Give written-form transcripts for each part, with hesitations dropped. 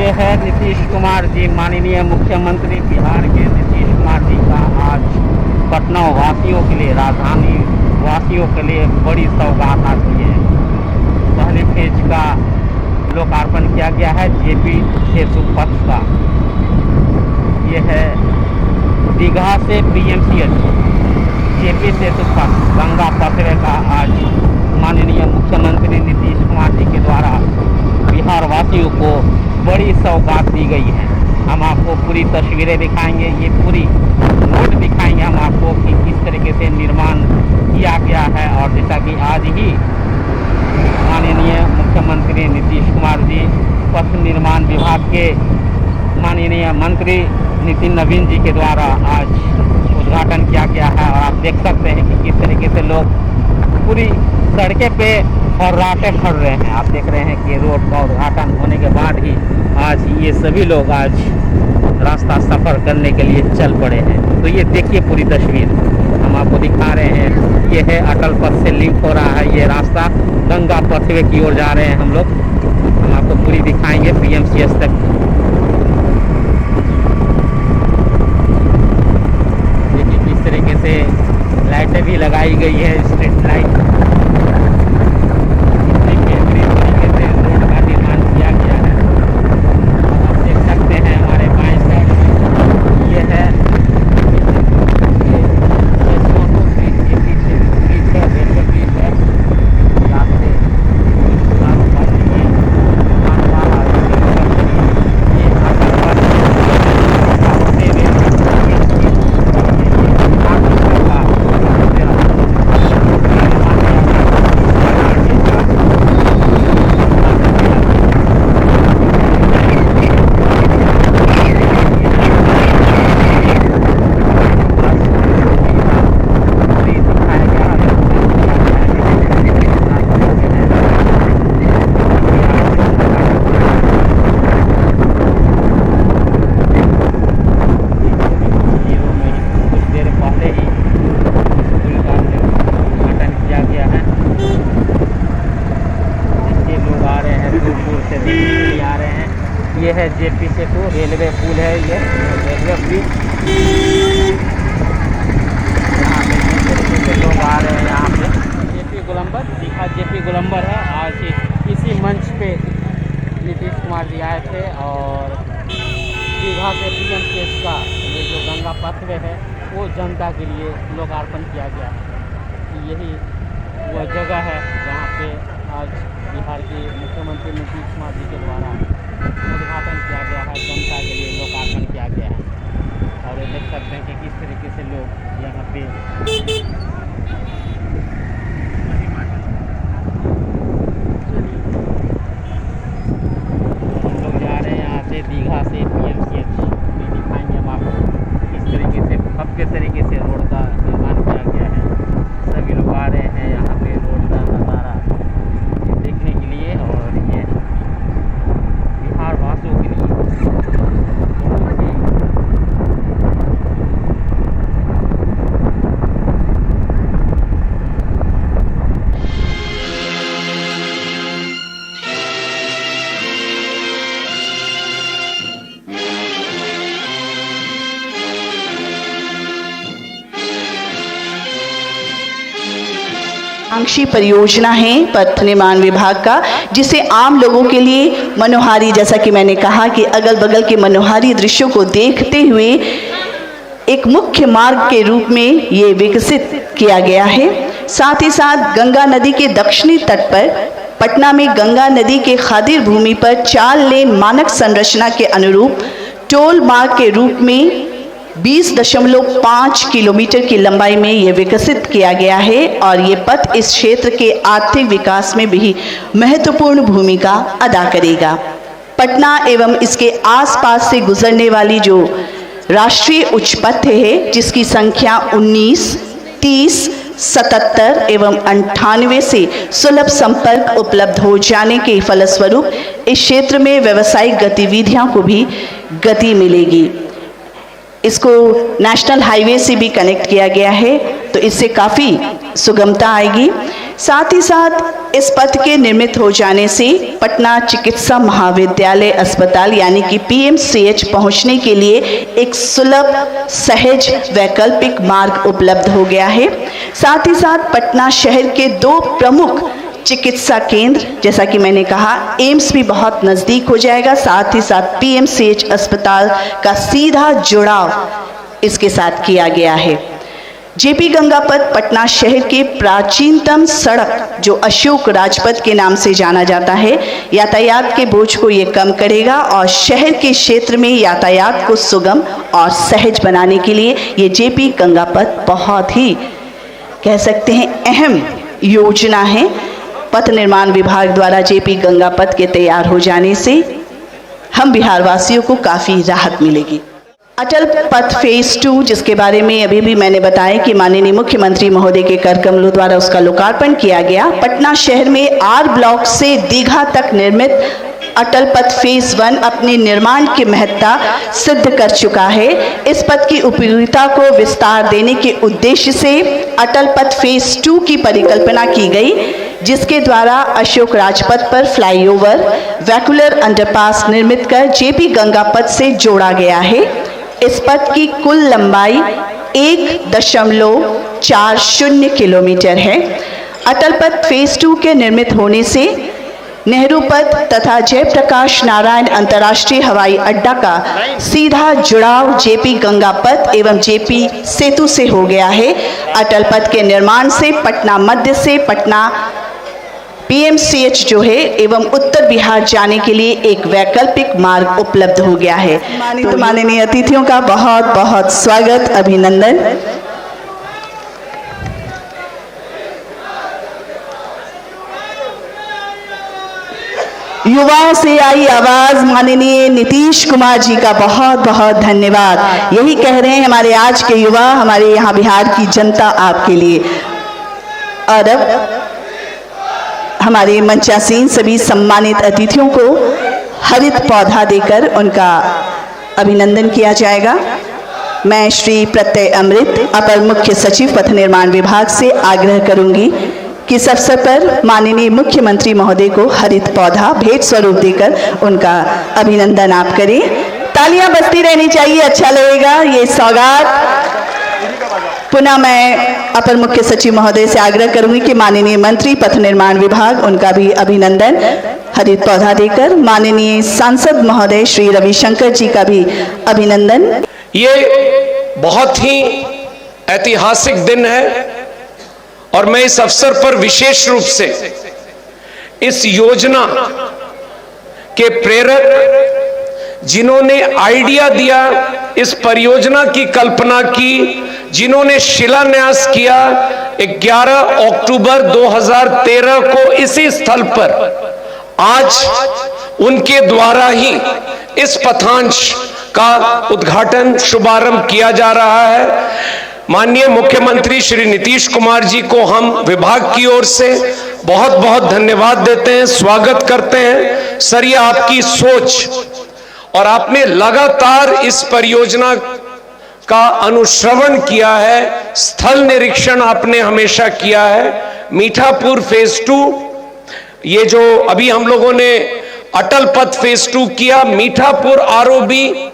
ये है नीतीश कुमार जी, माननीय मुख्यमंत्री बिहार के नीतीश कुमार जी का आज पटना वासियों के लिए, राजधानी वासियों के लिए बड़ी सौगात आती है। पहले फेज का लोकार्पण किया गया है जेपी सेतु पथ का। ये है दीघा से पीएमसीएच जेपी सेतु पथ गंगा पथवे का आज माननीय मुख्यमंत्री नीतीश कुमार जी के द्वारा बिहार वासियों को बड़ी सौगात दी गई है। हम आपको पूरी तस्वीरें दिखाएंगे, ये पूरी रोड दिखाएंगे हम आपको कि किस तरीके से निर्माण किया गया है। और जैसा कि आज ही माननीय मुख्यमंत्री नीतीश कुमार जी पथ निर्माण विभाग के माननीय मंत्री नितिन नवीन जी के द्वारा आज उद्घाटन किया गया है। और आप देख सकते हैं कि किस तरीके से लोग पूरी सड़कें पे फर्राटे खड़ रहे हैं। आप देख रहे हैं कि रोड का उद्घाटन होने के बाद ही आज ये सभी लोग आज रास्ता सफ़र करने के लिए चल पड़े हैं। तो ये देखिए पूरी तस्वीर हम आपको दिखा रहे हैं। ये है अटल पथ से लिंक हो रहा है ये रास्ता, गंगा पथवे की ओर जा रहे हैं हम लोग। हम आपको पूरी दिखाएंगे पीएमसीएच तक। देखिए किस तरीके से लाइटें भी लगाई गई है, स्ट्रीट लाइट। ये है जेपी सेतु, रेलवे पुल है, ये रेलवे ब्रिज। यहाँ पे किस तरीके से लोग आ रहे हैं यहाँ पे। जेपी गोलंबर, दीघा जेपी गोलंबर है। आज इसी मंच पे नीतीश कुमार जी आए थे और दीघा से पीएमसीएच का ये जो गंगा पथवे है वो जनता के लिए लोकार्पण किया गया है। यही वह जगह है जहाँ पे आज बिहार के मुख्यमंत्री नीतीश कुमार जी के द्वारा उद्घाटन किया गया है, जनता के लिए लोकार्पण किया गया है। और ये देख सकते हैं कि किस तरीके से लोग यहाँ पे हम लोग जा रहे हैं यहाँ से दीघा से पीएमसीएच। दिखाएंगे हम आपको किस तरीके से भव्य तरीके से रोड का निर्माण किया गया है। सभी लोग आ रहे हैं यहाँ पे रोड का नज़ारा देखने के लिए। और ये बिहार वासियों के लिए बहुत ही आकांक्षी परियोजना है पथ निर्माण विभाग का, जिसे आम लोगों के लिए मनोहारी, जैसा कि मैंने कहा कि अगल बगल के मनोहारी दृश्यों को देखते हुए एक मुख्य मार्ग के रूप में ये विकसित किया गया है। साथ ही साथ गंगा नदी के दक्षिणी तट पर पटना में गंगा नदी के खातिर भूमि पर 4 लेन मानक संरचना के अनुरूप टोल मार्ग के रूप में 20.5 किलोमीटर की लंबाई में यह विकसित किया गया है। और ये पथ इस क्षेत्र के आर्थिक विकास में भी महत्वपूर्ण भूमिका अदा करेगा। पटना एवं इसके आसपास से गुजरने वाली जो राष्ट्रीय उच्च पथ है, जिसकी संख्या 19, 30, 77 एवं 98 से सुलभ संपर्क उपलब्ध हो जाने के फलस्वरूप इस क्षेत्र में व्यावसायिक गतिविधियों को भी गति मिलेगी। इसको नेशनल हाईवे से भी कनेक्ट किया गया है, तो इससे काफ़ी सुगमता आएगी। साथ ही साथ इस पथ के निर्मित हो जाने से पटना चिकित्सा महाविद्यालय अस्पताल यानी कि पीएमसीएच पहुंचने के लिए एक सुलभ सहज वैकल्पिक मार्ग उपलब्ध हो गया है। साथ ही साथ पटना शहर के 2 प्रमुख चिकित्सा केंद्र, जैसा कि मैंने कहा, एम्स भी बहुत नज़दीक हो जाएगा। साथ ही साथ पीएमसीएच अस्पताल का सीधा जुड़ाव इसके साथ किया गया है। जेपी गंगापथ पटना शहर के प्राचीनतम सड़क जो अशोक राजपथ के नाम से जाना जाता है, यातायात के बोझ को ये कम करेगा और शहर के क्षेत्र में यातायात को सुगम और सहज बनाने के लिए ये जेपी गंगापथ बहुत ही कह सकते हैं अहम योजना है। पथ निर्माण विभाग द्वारा जेपी गंगापथ के तैयार हो जाने से हम बिहार वासियों को काफ़ी राहत मिलेगी। अटल पथ फेज 2, जिसके बारे में अभी भी मैंने बताया कि माननीय मुख्यमंत्री महोदय के कर कमलों द्वारा उसका लोकार्पण किया गया। पटना शहर में आर ब्लॉक से दीघा तक निर्मित अटल पथ फेज 1 अपने निर्माण की महत्ता सिद्ध कर चुका है। इस पथ की उपयोगिता को विस्तार देने के उद्देश्य से अटल पथ फेज 2 की परिकल्पना की गई, जिसके द्वारा अशोक राजपथ पर फ्लाईओवर, वैकुलर अंडरपास निर्मित कर जेपी गंगापथ से जोड़ा गया है। इस पथ की कुल लंबाई 1.40 किलोमीटर है। अटल पथ फेज 2 के निर्मित होने से नेहरू पथ तथा जयप्रकाश नारायण अंतर्राष्ट्रीय हवाई अड्डा का सीधा जुड़ाव जेपी गंगापथ एवं जेपी सेतु से हो गया है। अटल पथ के निर्माण से पटना मध्य से पटना पीएमसीएच जो है एवं उत्तर बिहार जाने के लिए एक वैकल्पिक मार्ग उपलब्ध हो गया है। तो माननीय अतिथियों का बहुत बहुत स्वागत, अभिनंदन। युवाओं से आई आवाज माननीय नीतीश कुमार जी का बहुत बहुत धन्यवाद। यही कह रहे हैं हमारे आज के युवा, हमारे यहाँ बिहार की जनता आपके लिए। और अब हमारे मंचासीन सभी सम्मानित अतिथियों को हरित पौधा देकर उनका अभिनंदन किया जाएगा। मैं श्री प्रत्यय अमृत, अपर मुख्य सचिव पथ निर्माण विभाग से आग्रह करूंगी कि इस अवसर पर माननीय मुख्यमंत्री महोदय को हरित पौधा भेंट स्वरूप देकर उनका अभिनंदन आप करें। तालियां बजती रहनी चाहिए, अच्छा लगेगा ये सौगात। पुनः मैं अपर मुख्य सचिव महोदय से आग्रह करूंगी कि माननीय मंत्री पथ निर्माण विभाग, उनका भी अभिनंदन हरित पौधा देकर। माननीय सांसद महोदय श्री रविशंकर जी का भी अभिनंदन। ये बहुत ही ऐतिहासिक दिन है और मैं इस अवसर पर विशेष रूप से इस योजना के प्रेरक, जिन्होंने आइडिया दिया, इस परियोजना की कल्पना की, जिन्होंने शिलान्यास किया, 11 अक्टूबर 2013 को इसी स्थल पर आज उनके द्वारा ही इस पथांश का उद्घाटन शुभारंभ किया जा रहा है। माननीय मुख्यमंत्री श्री नीतीश कुमार जी को हम विभाग की ओर से बहुत बहुत धन्यवाद देते हैं, स्वागत करते हैं। सर, ये आपकी सोच और आपने लगातार इस परियोजना का अनुश्रवण किया है, स्थल निरीक्षण आपने हमेशा किया है। मीठापुर फेज 2, ये जो अभी हम लोगों ने अटल पथ फेज 2 किया, मीठापुर आरओबी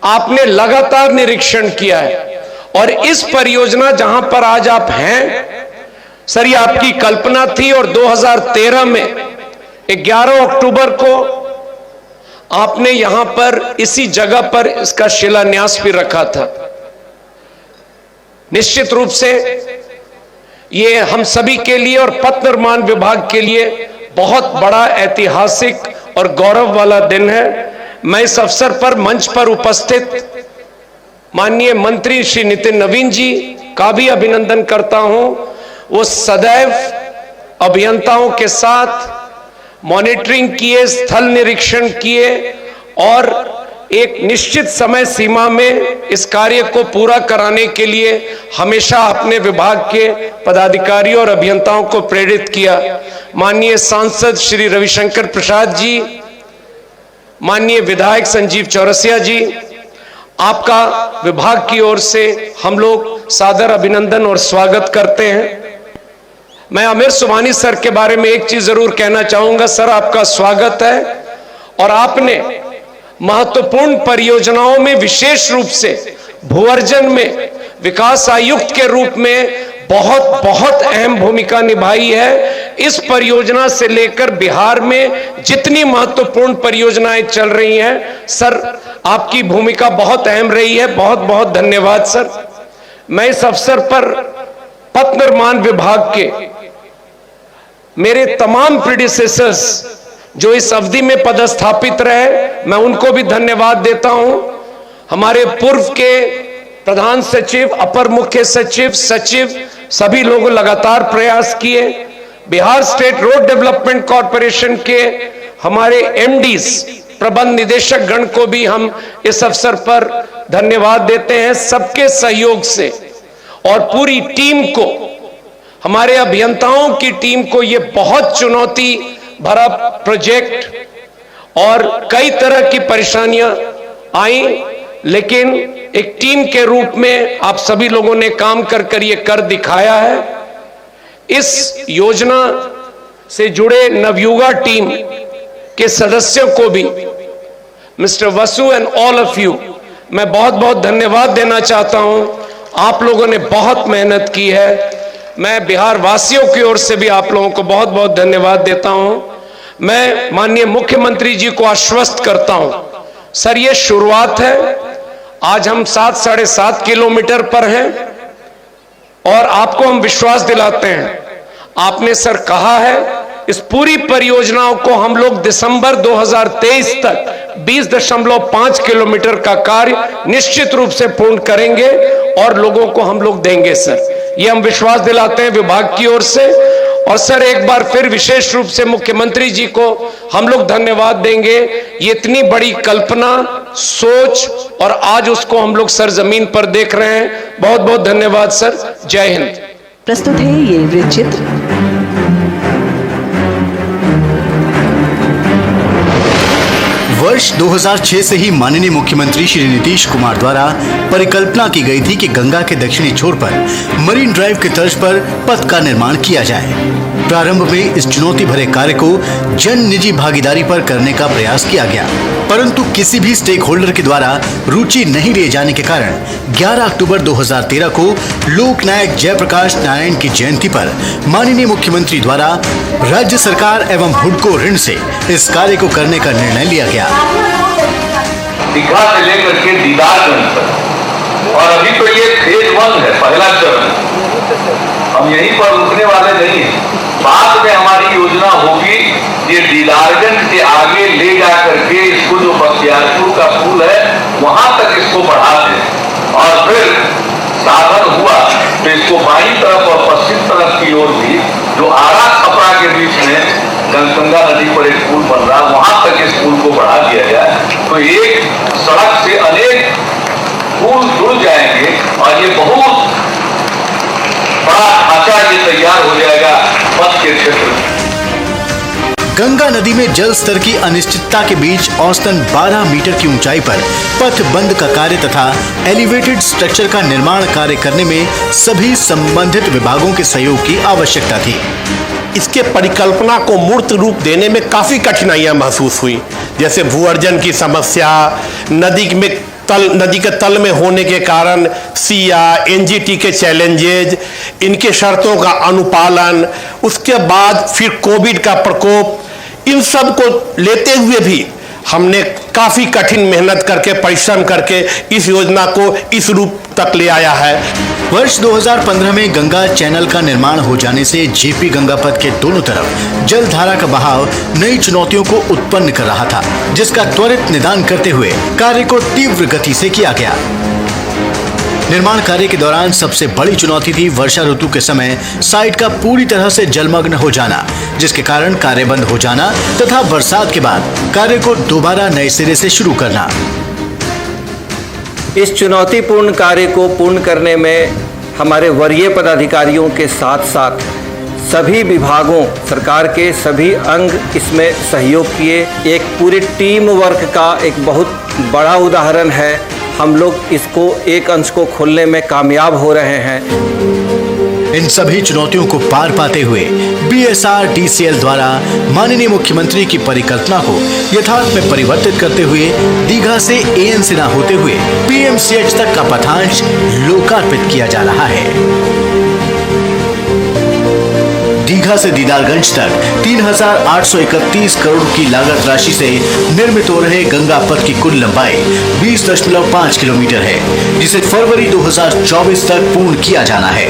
आपने लगातार निरीक्षण किया है। और इस परियोजना जहां पर आज आप हैं, सर, ये आपकी कल्पना थी और 2013 में 11 अक्टूबर को आपने यहां पर इसी जगह पर इसका शिलान्यास भी रखा था। निश्चित रूप से ये हम सभी के लिए और पथ निर्माण विभाग के लिए बहुत बड़ा ऐतिहासिक और गौरव वाला दिन है। मैं इस अवसर पर मंच पर उपस्थित माननीय मंत्री श्री नितिन नवीन जी का भी अभिनंदन करता हूं। वो सदैव अभियंताओं के साथ मॉनिटरिंग किए, स्थल निरीक्षण किए और एक निश्चित समय सीमा में इस कार्य को पूरा कराने के लिए हमेशा अपने विभाग के पदाधिकारियों और अभियंताओं को प्रेरित किया। माननीय सांसद श्री रविशंकर प्रसाद जी, माननीय विधायक संजीव चौरसिया जी, आपका विभाग की ओर से हम लोग सादर अभिनंदन और स्वागत करते हैं। मैं आमिर सुबहानी सर के बारे में एक चीज जरूर कहना चाहूंगा। सर, आपका स्वागत है और आपने महत्वपूर्ण परियोजनाओं में विशेष रूप से भूअर्जन में विकास आयुक्त के रूप में बहुत बहुत अहम भूमिका निभाई है। इस परियोजना से लेकर बिहार में जितनी महत्वपूर्ण परियोजनाएं चल रही हैं, सर आपकी भूमिका बहुत अहम रही है। बहुत बहुत धन्यवाद सर। मैं इस अवसर पर पथ निर्माण विभाग के मेरे तमाम प्रीडिसेसर्स जो इस अवधि में पदस्थापित रहे, मैं उनको भी धन्यवाद देता हूं। हमारे पूर्व के प्रधान सचिव, अपर मुख्य सचिव, सचिव सभी लोग लगातार प्रयास किए। Bihar state road development corporation के हमारे एमडीज, प्रबंध निदेशक गण को भी हम इस अवसर पर धन्यवाद देते हैं। सबके सहयोग से और पूरी टीम को, हमारे अभियंताओं की टीम को ये बहुत चुनौती भरा प्रोजेक्ट और कई तरह की परेशानियां आई, लेकिन एक टीम के रूप में आप सभी लोगों ने काम कर ये कर दिखाया है। इस योजना से जुड़े नवयुगा टीम के सदस्यों को भी, mister Vasu and all of you, मैं बहुत बहुत धन्यवाद देना चाहता हूं। आप लोगों ने बहुत मेहनत की है। मैं बिहार वासियों की ओर से भी आप लोगों को बहुत बहुत धन्यवाद देता हूं। मैं माननीय मुख्यमंत्री जी को आश्वस्त करता हूं, सर ये शुरुआत है। आज हम 7-7.5 किलोमीटर पर हैं और आपको हम विश्वास दिलाते हैं, आपने सर कहा है इस पूरी परियोजनाओं को हम लोग दिसंबर 2023 तक 20.5 किलोमीटर का कार्य निश्चित रूप से पूर्ण करेंगे और लोगों को हम लोग देंगे सर। ये हम विश्वास दिलाते हैं विभाग की ओर से। और सर एक बार फिर विशेष रूप से मुख्यमंत्री जी को हम लोग धन्यवाद देंगे। ये इतनी बड़ी कल्पना, सोच और आज उसको हम लोग सर जमीन पर देख रहे हैं। बहुत बहुत धन्यवाद सर। जय हिंद। प्रस्तुत है ये वृत्त चित्र। वर्ष 2006 से ही माननीय मुख्यमंत्री श्री नीतीश कुमार द्वारा परिकल्पना की गई थी कि गंगा के दक्षिणी छोर पर मरीन ड्राइव के तर्ज पर पथ का निर्माण किया जाए। प्रारंभ में इस चुनौती भरे कार्य को जन निजी भागीदारी पर करने का प्रयास किया गया, परंतु किसी भी स्टेक होल्डर के द्वारा रुचि नहीं लिए जाने के कारण 11 अक्टूबर 2013 को लोकनायक जयप्रकाश नारायण की जयंती पर माननीय मुख्यमंत्री द्वारा राज्य सरकार एवं हुडको ऋण से इस कार्य को करने का निर्णय लिया गया। दीघा से लेकर के दीदारगंज तक, और अभी तो ये फेज 1 है, पहला चरण। हम यहीं पर रुकने वाले नहीं हैं। बाद में हमारी योजना होगी ये दीदारगंज के आगे ले जा करके इसको जो बख्तियारपुर का पुल है वहां तक इसको बढ़ा दें और फिर साधन हुआ तो इसको बाईं तरफ और पश्चिम तरफ की ओर भी जो आरा छपरा के बीच में गंगा नदी पर एक पुल बन रहा है वहां तक इस पुल को बढ़ा दिया जाए तो एक सड़क से अनेक पुल जुड़ जाएंगे और ये बहुत बड़ा ढांचा ये तैयार हो जाएगा पथ के क्षेत्र में। गंगा नदी में जल स्तर की अनिश्चितता के बीच औसतन 12 मीटर की ऊंचाई पर पथ बंद का कार्य तथा एलिवेटेड स्ट्रक्चर का निर्माण कार्य करने में सभी संबंधित विभागों के सहयोग की आवश्यकता थी। इसके परिकल्पना को मूर्त रूप देने में काफी कठिनाइयां महसूस हुई, जैसे भूअर्जन की समस्या, नदी के तल में होने के कारण सिया, एनजीटी के चैलेंजेज, इनके शर्तों का अनुपालन, उसके बाद फिर कोविड का प्रकोप, इन सब को लेते हुए भी हमने काफी कठिन मेहनत करके, परिश्रम करके इस योजना को इस रूप तक ले आया है। वर्ष 2015 में गंगा चैनल का निर्माण हो जाने से जेपी गंगा पथ के दोनों तरफ जल धारा का बहाव नई चुनौतियों को उत्पन्न कर रहा था, जिसका त्वरित निदान करते हुए कार्य को तीव्र गति से किया गया। निर्माण कार्य के दौरान सबसे बड़ी चुनौती थी वर्षा ऋतु के समय साइट का पूरी तरह से जलमग्न हो जाना, जिसके कारण कार्य बंद हो जाना तथा बरसात के बाद कार्य को दोबारा नए सिरे से शुरू करना। इस चुनौतीपूर्ण कार्य को पूर्ण करने में हमारे वरीय पदाधिकारियों के साथ साथ सभी विभागों, सरकार के सभी अंग इसमें सहयोग किए। एक पूरी टीम वर्क का एक बहुत बड़ा उदाहरण है। हम लोग इसको एक अंश को खोलने में कामयाब हो रहे हैं। इन सभी चुनौतियों को पार पाते हुए BSRDCL द्वारा माननीय मुख्यमंत्री की परिकल्पना को यथार्थ में परिवर्तित करते हुए दीघा से AN सिन्हा होते हुए PMCH तक का पथांश लोकार्पित किया जा रहा है। दीघा से दीदारगंज तक 3,831 करोड़ की लागत राशि से निर्मित हो रहे गंगा पथ की कुल लंबाई 20.5 किलोमीटर है, जिसे फरवरी 2024 तक पूर्ण किया जाना है।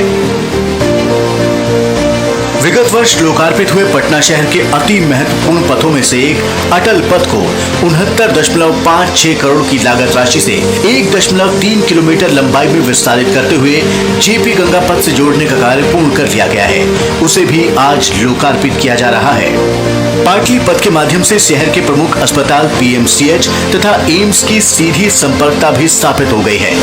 विगत वर्ष लोकार्पित हुए पटना शहर के अति महत्वपूर्ण पथों में से एक अटल पथ को 69.56 करोड़ की लागत राशि से 1.3 किलोमीटर लंबाई में विस्तारित करते हुए जेपी गंगा पथ से जोड़ने का कार्य पूर्ण कर लिया गया है। उसे भी आज लोकार्पित किया जा रहा है। पाटली पथ के माध्यम से शहर के प्रमुख अस्पताल PMCH तथा एम्स की सीधी संपर्कता भी स्थापित हो गई है।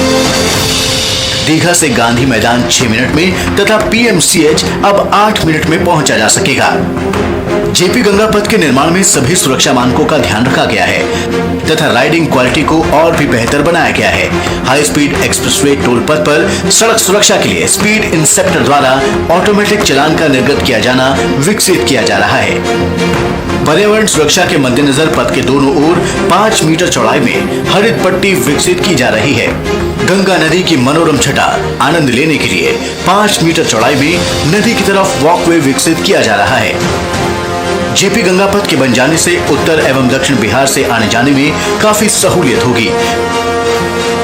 दीघा से गांधी मैदान 6 मिनट में तथा PMCH अब 8 मिनट में पहुंचा जा सकेगा। जेपी गंगा पथ के निर्माण में सभी सुरक्षा मानकों का ध्यान रखा गया है तथा राइडिंग क्वालिटी को और भी बेहतर बनाया गया है। हाई स्पीड एक्सप्रेसवे टोल पथ पर सड़क सुरक्षा के लिए स्पीड इंस्पेक्टर द्वारा ऑटोमेटिक चालान का निर्गत किया जाना विकसित किया जा रहा है। पर्यावरण सुरक्षा के मद्देनजर पथ के दोनों ओर 5 मीटर चौड़ाई में हरित पट्टी विकसित की जा रही है। गंगा नदी की मनोरम छटा आनंद लेने के लिए 5 मीटर चौड़ाई में नदी की तरफ वॉकवे विकसित किया जा रहा है। जेपी गंगा पथ के बन जाने से उत्तर एवं दक्षिण बिहार से आने जाने में काफी सहूलियत होगी।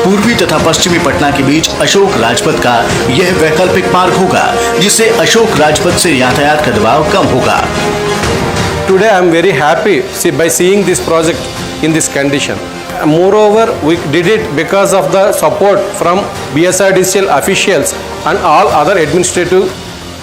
पूर्वी तथा पश्चिमी पटना के बीच अशोक राजपथ का यह वैकल्पिक मार्ग होगा, जिससे अशोक राजपथ से यातायात का दबाव कम होगा। Today I am very happy by seeing this project in this condition. Moreover, we did it because of the support from BSRDCL officials and all other administrative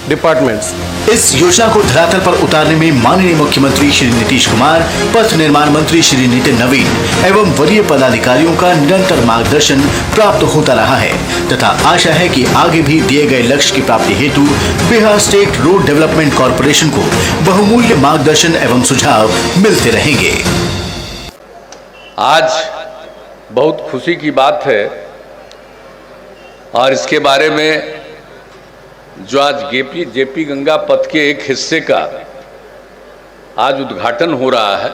departments. इस योजना को धरातल पर उतारने में माननीय मुख्यमंत्री श्री नीतीश कुमार, पथ निर्माण मंत्री श्री नितिन नवीन एवं वरीय पदाधिकारियों का निरंतर मार्गदर्शन प्राप्त होता रहा है तथा आशा है कि आगे भी दिए गए लक्ष्य की प्राप्ति हेतु Bihar state road development corporation को बहुमूल्य मार्गदर्शन एवं सुझाव मिलते रहेंगे। आज बहुत खुशी की बात है और इसके बारे में जो आज जेपी गंगा पथ के एक हिस्से का आज उद्घाटन हो रहा है।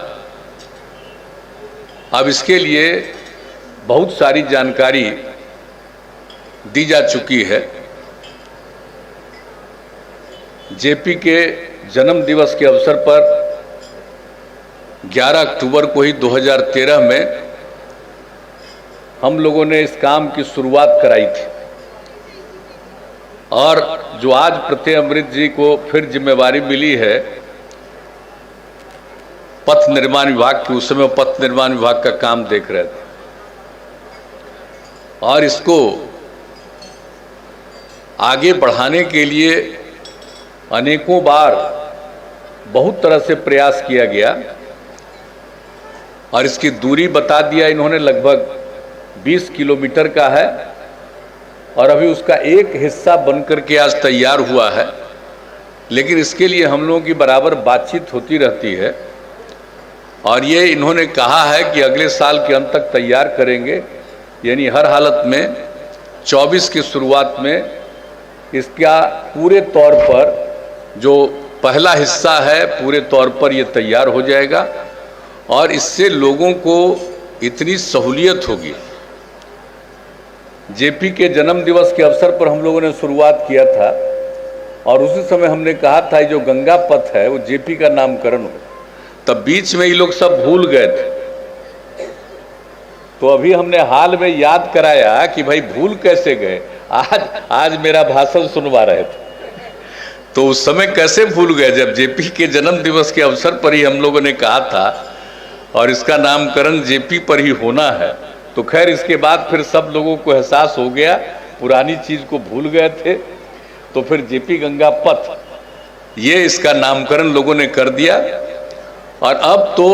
अब इसके लिए बहुत सारी जानकारी दी जा चुकी है। जेपी के जन्म दिवस के अवसर पर 11 अक्टूबर को ही 2013 में हम लोगों ने इस काम की शुरुआत कराई थी और जो आज प्रत्यय अमृत जी को फिर जिम्मेवारी मिली है पथ निर्माण विभाग की, उस समय पथ निर्माण विभाग का काम देख रहे थे और इसको आगे बढ़ाने के लिए अनेकों बार बहुत तरह से प्रयास किया गया और इसकी दूरी बता दिया इन्होंने, लगभग 20 किलोमीटर का है और अभी उसका एक हिस्सा बनकर के आज तैयार हुआ है। लेकिन इसके लिए हम लोगों की बराबर बातचीत होती रहती है और ये इन्होंने कहा है कि अगले साल के अंत तक तैयार करेंगे, यानी हर हालत में 24 की शुरुआत में इसका पूरे तौर पर जो पहला हिस्सा है पूरे तौर पर ये तैयार हो जाएगा और इससे लोगों को इतनी सहूलियत होगी। जेपी के जन्म दिवस के अवसर पर हम लोगों ने शुरुआत किया था और उसी समय हमने कहा था जो गंगा पथ है वो जेपी का नामकरण हो, तब बीच में ये लोग सब भूल गए थे। तो अभी हमने हाल में याद कराया कि भाई भूल कैसे गए, आज मेरा भाषण सुनवा रहे थे तो उस समय कैसे भूल गए जब जेपी के जन्म दिवस के अवसर पर ही हम लोगों ने कहा था और इसका नामकरण जेपी पर ही होना है। तो खैर इसके बाद फिर सब लोगों को एहसास हो गया, पुरानी चीज को भूल गए थे, तो फिर जेपी गंगा पथ ये इसका नामकरण लोगों ने कर दिया और अब तो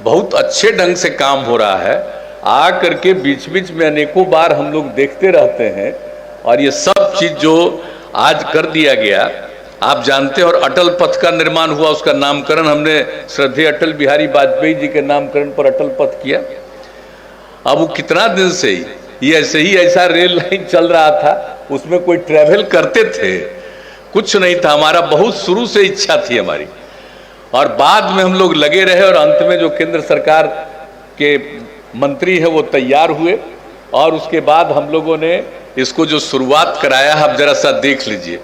बहुत अच्छे ढंग से काम हो रहा है। आ करके बीच बीच में अनेकों बार हम लोग देखते रहते हैं और ये सब चीज जो आज कर दिया गया आप जानते हैं। और अटल पथ का निर्माण हुआ, उसका नामकरण हमने श्रद्धेय अटल बिहारी वाजपेयी जी के नामकरण पर अटल पथ किया। अब वो कितना दिन से ये ऐसे ही ऐसा रेल लाइन चल रहा था, उसमें कोई ट्रैवल करते थे कुछ नहीं था, हमारा बहुत शुरू से इच्छा थी हमारी, और बाद में हम लोग लगे रहे और अंत में जो केंद्र सरकार के मंत्री है वो तैयार हुए और उसके बाद हम लोगों ने इसको जो शुरुआत कराया, आप जरा सा देख लीजिए।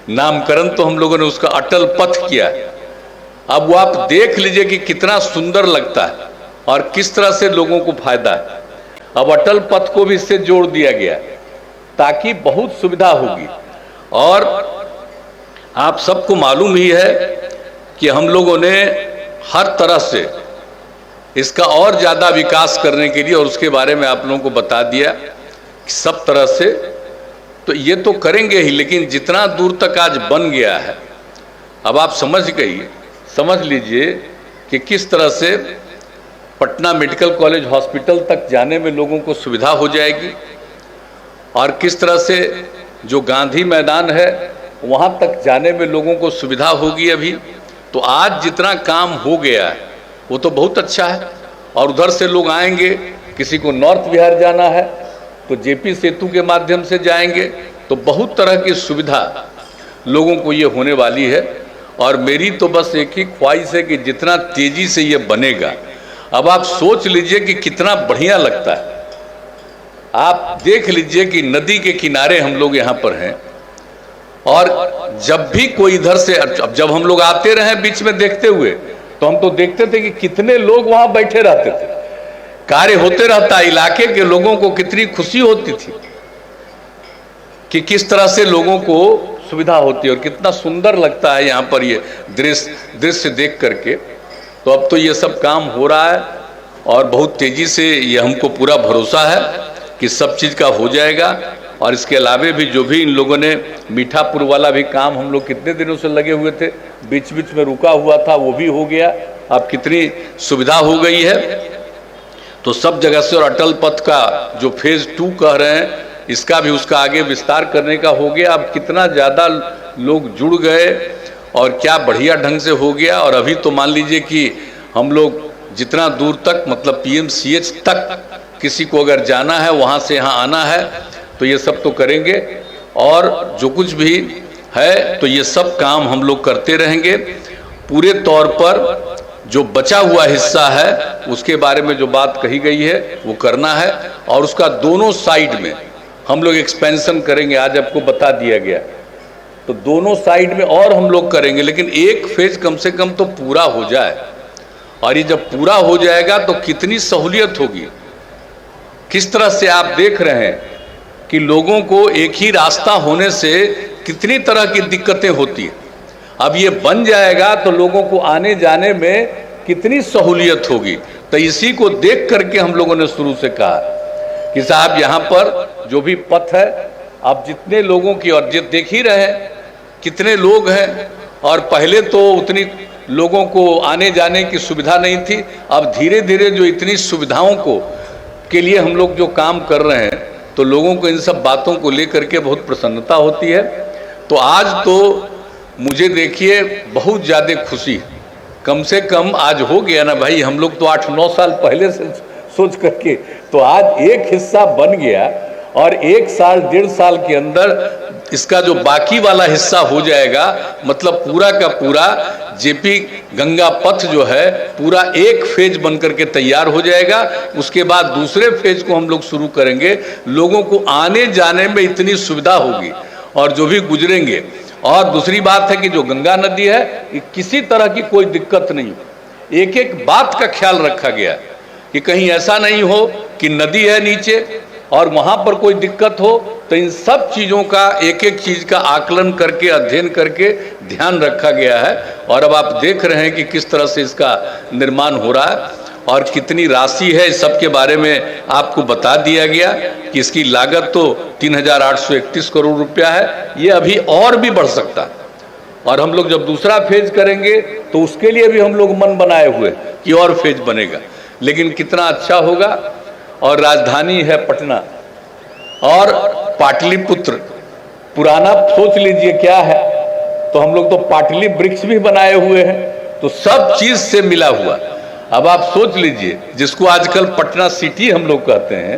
नामकरण तो हम लोगों ने उसका अटल पथ किया। अब वो आप देख लीजिए कि कितना सुंदर लगता है और किस तरह से लोगों को फायदा है। अब अटल पथ को भी इससे जोड़ दिया गया ताकि बहुत सुविधा होगी। और आप सबको मालूम ही है कि हम लोगों ने हर तरह से इसका और ज़्यादा विकास करने के लिए, और उसके बारे में आप लोगों को बता दिया कि सब तरह से तो ये तो करेंगे ही, लेकिन जितना दूर तक आज बन गया है, अब आप समझ लीजिए कि किस तरह से पटना मेडिकल कॉलेज हॉस्पिटल तक जाने में लोगों को सुविधा हो जाएगी और किस तरह से जो गांधी मैदान है वहाँ तक जाने में लोगों को सुविधा होगी। अभी तो आज जितना काम हो गया है वो तो बहुत अच्छा है। और उधर से लोग आएंगे, किसी को नॉर्थ बिहार जाना है तो जेपी सेतु के माध्यम से जाएंगे, तो बहुत तरह की सुविधा लोगों को ये होने वाली है। और मेरी तो बस एक ही ख्वाहिश है कि जितना तेजी से ये बनेगा, अब आप सोच लीजिए कि कितना बढ़िया लगता है। आप देख लीजिए कि नदी के किनारे हम लोग यहाँ पर हैं और जब भी कोई इधर से, अब जब हम लोग आते रहे बीच में देखते हुए, तो हम तो देखते थे कि कितने लोग वहां बैठे रहते थे, कार्य होते रहता, इलाके के लोगों को कितनी खुशी होती थी कि किस तरह से लोगों को सुविधा होती है और कितना सुंदर लगता है यहाँ पर ये दृश्य देख करके। तो अब तो ये सब काम हो रहा है और बहुत तेजी से ये हमको पूरा भरोसा है कि सब चीज़ का हो जाएगा। और इसके अलावे भी जो भी इन लोगों ने मीठापुर वाला भी काम हम लोग कितने दिनों से लगे हुए थे, बीच बीच में रुका हुआ था, वो भी हो गया। अब कितनी सुविधा हो गई है, तो सब जगह से। और अटल पथ का जो फेज 2 कह रहे हैं, इसका भी उसका आगे विस्तार करने का हो गया। अब कितना ज़्यादा लोग जुड़ गए और क्या बढ़िया ढंग से हो गया। और अभी तो मान लीजिए कि हम लोग जितना दूर तक, मतलब PMCH तक किसी को अगर जाना है, वहाँ से यहाँ आना है, तो ये सब तो करेंगे। और जो कुछ भी है तो ये सब काम हम लोग करते रहेंगे। पूरे तौर पर जो बचा हुआ हिस्सा है उसके बारे में जो बात कही गई है वो करना है, और उसका दोनों साइड में हम लोग एक्सपेंशन करेंगे। आज आपको बता दिया गया, तो दोनों साइड में और हम लोग करेंगे, लेकिन एक फेज कम से कम तो पूरा हो जाए। और ये जब पूरा हो जाएगा तो कितनी सहूलियत होगी। किस तरह से आप देख रहे हैं कि लोगों को एक ही रास्ता होने से कितनी तरह की दिक्कतें होती है। अब ये बन जाएगा तो लोगों को आने जाने में कितनी सहूलियत होगी। तो इसी को देख करके हम लोगों ने शुरू से कहा कि साहब यहाँ पर जो भी पथ है, अब जितने लोगों की, और देख ही रहे कितने लोग हैं, और पहले तो उतनी लोगों को आने जाने की सुविधा नहीं थी। अब धीरे धीरे जो इतनी सुविधाओं को के लिए हम लोग जो काम कर रहे हैं, तो लोगों को इन सब बातों को लेकर के बहुत प्रसन्नता होती है। तो आज तो मुझे देखिए बहुत ज़्यादा खुशी, कम से कम आज हो गया ना भाई। हम लोग तो 8-9 साल पहले से सोच करके, तो आज एक हिस्सा बन गया और 1 साल 1.5 साल के अंदर इसका जो बाकी वाला हिस्सा हो जाएगा, मतलब पूरा का पूरा जेपी गंगा पथ जो है पूरा एक फेज बन करके तैयार हो जाएगा। उसके बाद दूसरे फेज को हम लोग शुरू करेंगे। लोगों को आने जाने में इतनी सुविधा होगी और जो भी गुजरेंगे। और दूसरी बात है कि जो गंगा नदी है, किसी तरह की कोई दिक्कत नहीं, एक एक बात का ख्याल रखा गया कि कहीं ऐसा नहीं हो कि नदी है नीचे और वहाँ पर कोई दिक्कत हो। तो इन सब चीज़ों का एक एक चीज़ का आकलन करके, अध्ययन करके ध्यान रखा गया है। और अब आप देख रहे हैं कि किस तरह से इसका निर्माण हो रहा है और कितनी राशि है, इस सब के बारे में आपको बता दिया गया कि इसकी लागत तो 3,831 करोड़ रुपया है। ये अभी और भी बढ़ सकता है। और हम लोग जब दूसरा फेज करेंगे तो उसके लिए भी हम लोग मन बनाए हुए कि और फेज बनेगा, लेकिन कितना अच्छा होगा। और राजधानी है पटना और पाटलिपुत्र, पुराना सोच लीजिए क्या है, तो हम लोग तो पाटली वृक्ष भी बनाए हुए हैं, तो सब चीज से मिला हुआ। अब आप सोच लीजिए, जिसको आजकल पटना सिटी हम लोग कहते हैं,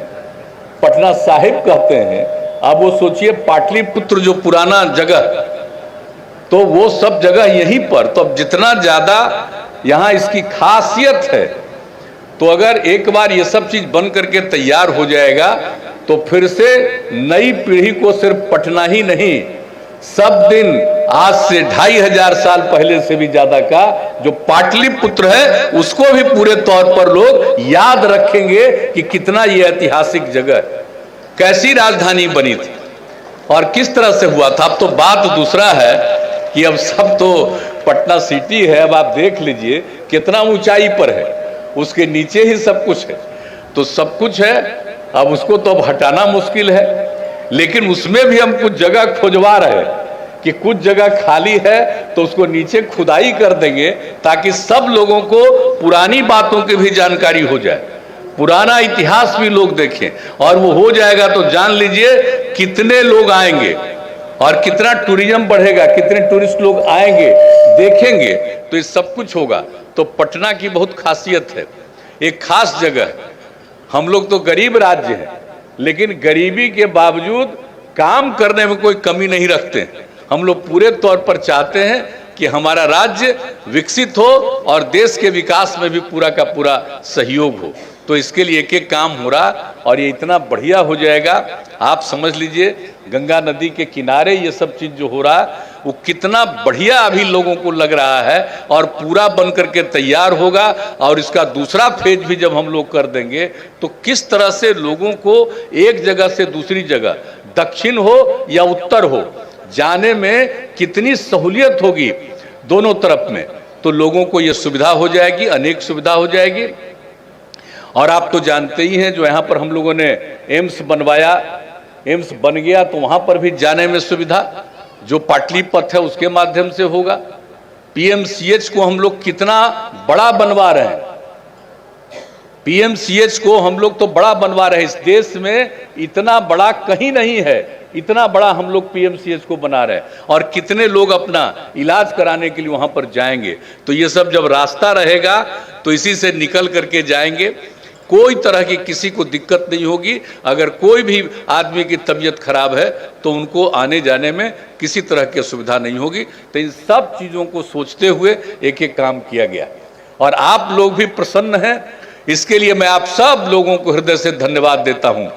पटना साहिब कहते हैं, अब वो सोचिए पाटलिपुत्र जो पुराना जगह तो वो सब जगह यहीं पर, तो अब जितना ज़्यादा यहाँ इसकी खासियत है, तो अगर एक बार ये सब चीज़ बन करके तैयार हो जाएगा तो फिर से नई पीढ़ी को सिर्फ पटना ही नहीं, सब दिन आज से 2500 साल पहले से भी ज्यादा का जो पाटलिपुत्र है उसको भी पूरे तौर पर लोग याद रखेंगे कि कितना ये ऐतिहासिक जगह है, कैसी राजधानी बनी थी और किस तरह से हुआ था। अब तो बात दूसरा है कि अब सब तो पटना सिटी है, अब आप देख लीजिए कितना ऊंचाई पर है, उसके नीचे ही सब कुछ है, तो सब कुछ है, अब उसको तो अब हटाना मुश्किल है, लेकिन उसमें भी हम कुछ जगह खोजवा रहे हैं कि कुछ जगह खाली है तो उसको नीचे खुदाई कर देंगे ताकि सब लोगों को पुरानी बातों की भी जानकारी हो जाए, पुराना इतिहास भी लोग देखें, और वो हो जाएगा तो जान लीजिए कितने लोग आएंगे और कितना टूरिज्म बढ़ेगा, कितने टूरिस्ट लोग आएंगे देखेंगे, तो ये सब कुछ होगा। तो पटना की बहुत खासियत है, एक खास जगह है। हम लोग तो गरीब राज्य हैं, लेकिन गरीबी के बावजूद काम करने में कोई कमी नहीं रखते। हम लोग पूरे तौर पर चाहते हैं कि हमारा राज्य विकसित हो और देश के विकास में भी पूरा का पूरा सहयोग हो। तो इसके लिए एक एक काम हो रहा और ये इतना बढ़िया हो जाएगा। आप समझ लीजिए गंगा नदी के किनारे ये सब चीज जो हो रहा है वो कितना बढ़िया अभी लोगों को लग रहा है, और पूरा बन करके तैयार होगा। और इसका दूसरा फेज भी जब हम लोग कर देंगे तो किस तरह से लोगों को एक जगह से दूसरी जगह, दक्षिण हो या उत्तर हो, जाने में कितनी सहूलियत होगी दोनों तरफ में, तो लोगों को यह सुविधा हो जाएगी, अनेक सुविधा हो जाएगी। और आप तो जानते ही हैं जो यहाँ पर हम लोगों ने एम्स बनवाया, एम्स बन गया तो वहाँ पर भी जाने में सुविधा जो पाटलिपथ है उसके माध्यम से होगा। पीएमसीएच को हम लोग कितना बड़ा बनवा रहे हैं, पीएमसीएच को हम लोग तो बड़ा बनवा रहे हैं, इस देश में इतना बड़ा कहीं नहीं है, इतना बड़ा हम लोग पीएमसीएच को बना रहे हैं, और कितने लोग अपना इलाज कराने के लिए वहां पर जाएंगे। तो ये सब जब रास्ता रहेगा तो इसी से निकल करके जाएंगे, कोई तरह की किसी को दिक्कत नहीं होगी। अगर कोई भी आदमी की तबीयत खराब है तो उनको आने जाने में किसी तरह की सुविधा नहीं होगी। तो इन सब चीज़ों को सोचते हुए एक एक काम किया गया, और आप लोग भी प्रसन्न हैं, इसके लिए मैं आप सब लोगों को हृदय से धन्यवाद देता हूं।